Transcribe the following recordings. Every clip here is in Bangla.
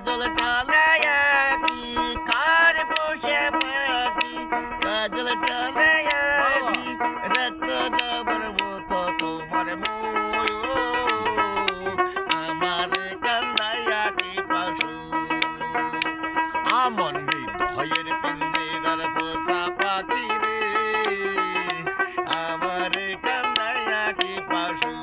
কাজল টানায়া কি কার বসে পাখি কাজল টানায়া কি রক্ত যাবার মতো তোমার ময়ূর আমার কান্দায়া কি পাশু আমার হৃদয়ের পিঞ্জিরার পোষা পাখি রে আমার কান্দায়া কি পাশু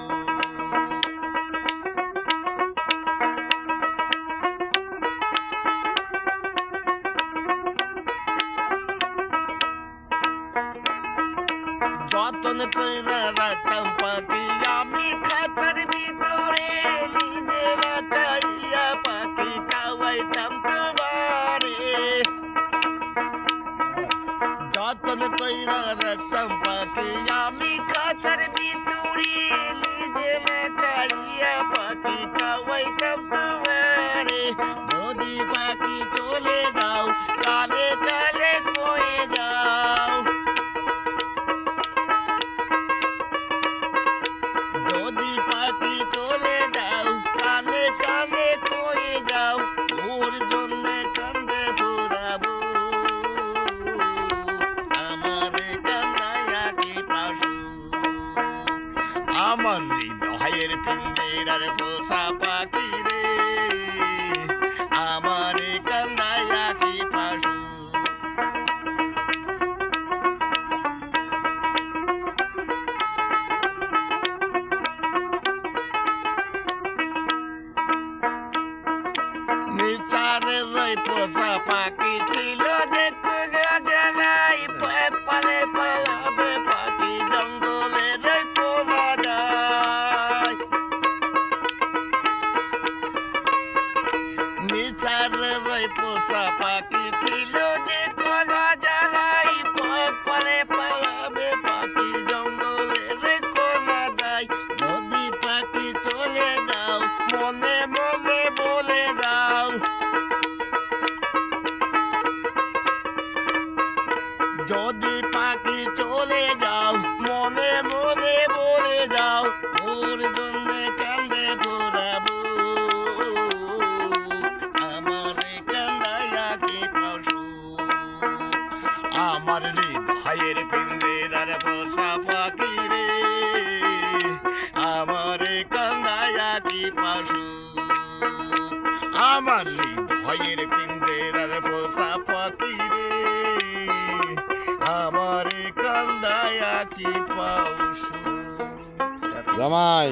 যতন কইরা রাখতাম পাখি আমি খাঁচার ভিতরে নিজে রাখাইয়া পাখি খাওয়াইতাম তোমারে যতন কইরা রাখতাম পাখি আমি খাঁচার ভিতরে নিজে রাখাইয়া পাখি খাওয়াইতাম তোমারে যদি পাখি চলে যাও কালে কালে কয়ে যাও যদি পাখি চলে যাও কানে কানে কয়ে যাও ওর জন্য কান্দে ঘুরাবো আমার কান্দায়া কি পাশু আমার হৃদয়ের পিঞ্জিরার পোষা পাখি রে আমার কান্দায়া কি পাশু নিচারে যাই পোষা পাখি ছিল যে কোনো জায়গায় পেট পালে পালাবে পাখি জঙ্গলের কোনো যায় নিচারে যাই পোষা পাখি ছিল যে কোনো জায়গায় পেট পালে পালাবে পাখি জঙ্গলের কোনো যায় যদি পাখি চলে যাও মনে মনে বলে যাও যদি পাখি চলে যাও মনে মনে বলে যাও ওর জন্য কান্দে ঘোরাবো আমার কান্দায়া কি পাশু আমার হৃদয়ের পিঞ্জিরার পোষা পাখি রে আমার কান্দায়া কি পাশু আমার হৃদয়ের পিঞ্জিরার পোষা পাখি রে আমার কান্দায়া কি পাশু জামাই।